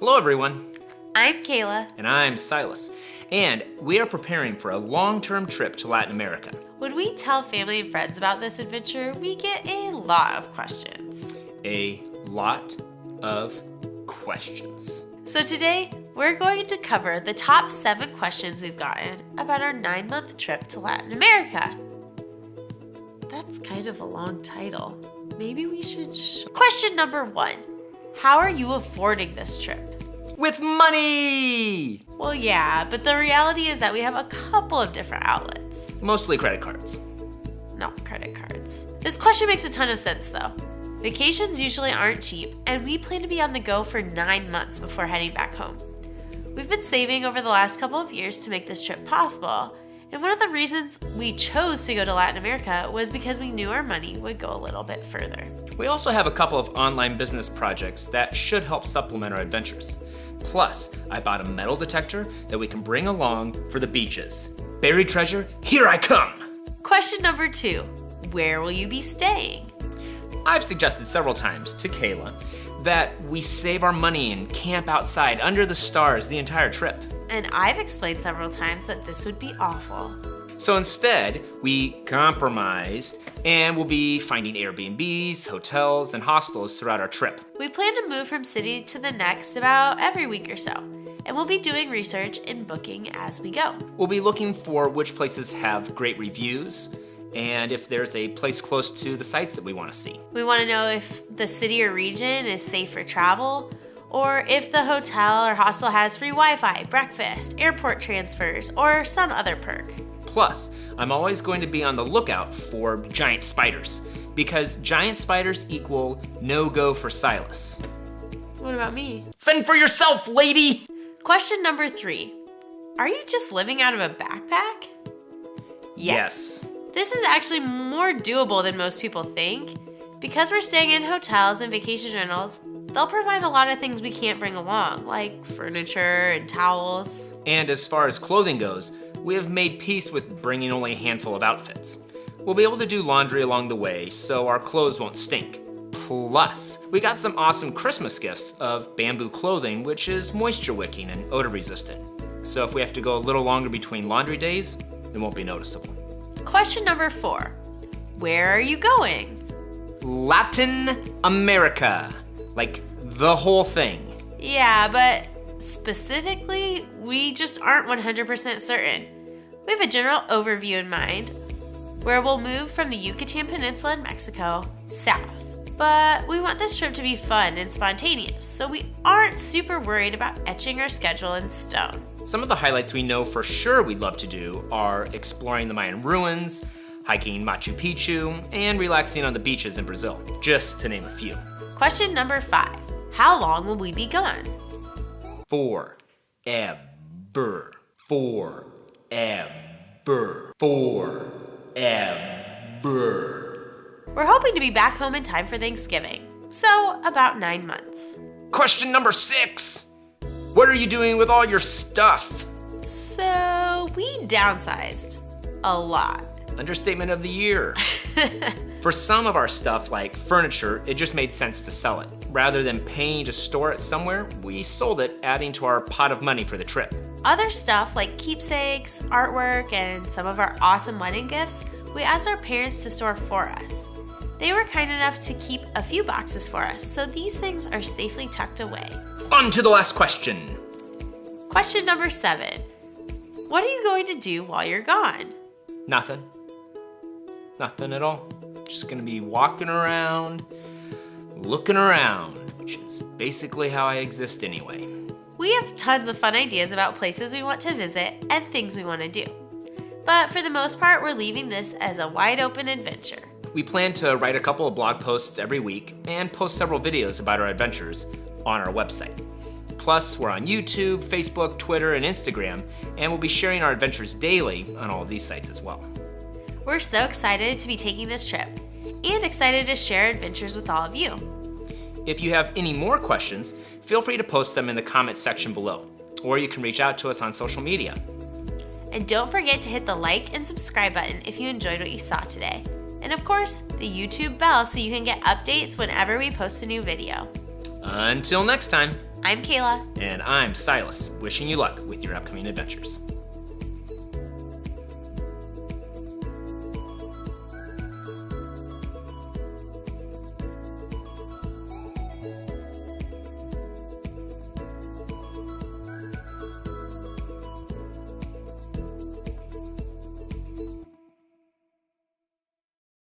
Hello everyone, I'm Kayla. and I'm Silas, and we are preparing for a long-term trip to Latin America. When we tell family and friends about this adventure, we get a lot of questions. A lot of questions. So today, we're going to cover the top 7 questions we've gotten about our 9-month trip to Latin America. That's kind of a long title. Maybe we should Question number 1. How are you affording this trip? With money! Well, yeah, but the reality is that we have a couple of different outlets. Mostly credit cards. Not credit cards. This question makes a ton of sense though. Vacations usually aren't cheap, and we plan to be on the go for 9 months before heading back home. We've been saving over the last couple of years to make this trip possible, and one of the reasons we chose to go to Latin America was because we knew our money would go a little bit further. We also have a couple of online business projects that should help supplement our adventures. Plus, I bought a metal detector that we can bring along for the beaches. Buried treasure, here I come! Question number 2. Where will you be staying? I've suggested several times to Kayla that we save our money and camp outside under the stars the entire trip. And I've explained several times that this would be awful. So instead, we compromised and we'll be finding Airbnbs, hotels, and hostels throughout our trip. We plan to move from city to the next about every week or so, and we'll be doing research and booking as we go. We'll be looking for which places have great reviews and if there's a place close to the sites that we want to see. We want to know if the city or region is safe for travel, or if the hotel or hostel has free Wi-Fi, breakfast, airport transfers, or some other perk. Plus, I'm always going to be on the lookout for giant spiders, because giant spiders equal no-go for Silas. What about me? Fend for yourself, lady! Question number 3. Are you just living out of a backpack? Yes. This is actually more doable than most people think. Because we're staying in hotels and vacation rentals, they'll provide a lot of things we can't bring along, like furniture and towels. And as far as clothing goes, we have made peace with bringing only a handful of outfits. We'll be able to do laundry along the way, so our clothes won't stink. Plus, we got some awesome Christmas gifts of bamboo clothing, which is moisture wicking and odor resistant. So if we have to go a little longer between laundry days, it won't be noticeable. Question number 4. Where are you going? Latin America. Like the whole thing. Yeah, but specifically, we just aren't 100% certain. We have a general overview in mind, where we'll move from the Yucatan Peninsula in Mexico south. But we want this trip to be fun and spontaneous, so we aren't super worried about etching our schedule in stone. Some of the highlights we know for sure we'd love to do are exploring the Mayan ruins, hiking Machu Picchu, and relaxing on the beaches in Brazil, just to name a few. Question number 5. How long will we be gone? Forever. We're hoping to be back home in time for Thanksgiving, so about 9 months. Question number 6. What are you doing with all your stuff? So we downsized a lot. Understatement of the year. For some of our stuff, like furniture, it just made sense to sell it. Rather than paying to store it somewhere, we sold it, adding to our pot of money for the trip. Other stuff like keepsakes, artwork, and some of our awesome wedding gifts, we asked our parents to store for us. They were kind enough to keep a few boxes for us, so these things are safely tucked away. On to the last question. Question number 7. What are you going to do while you're gone? Nothing. Nothing at all. Just gonna be walking around, looking around, which is basically how I exist anyway. We have tons of fun ideas about places we want to visit and things we want to do. But for the most part, we're leaving this as a wide open adventure. We plan to write a couple of blog posts every week and post several videos about our adventures on our website. Plus, we're on YouTube, Facebook, Twitter, and Instagram, and we'll be sharing our adventures daily on all of these sites as well. We're so excited to be taking this trip and excited to share adventures with all of you. If you have any more questions, feel free to post them in the comments section below, or you can reach out to us on social media. And don't forget to hit the like and subscribe button if you enjoyed what you saw today. And of course, the YouTube bell so you can get updates whenever we post a new video. Until next time. I'm Kayla. And I'm Silas, wishing you luck with your upcoming adventures.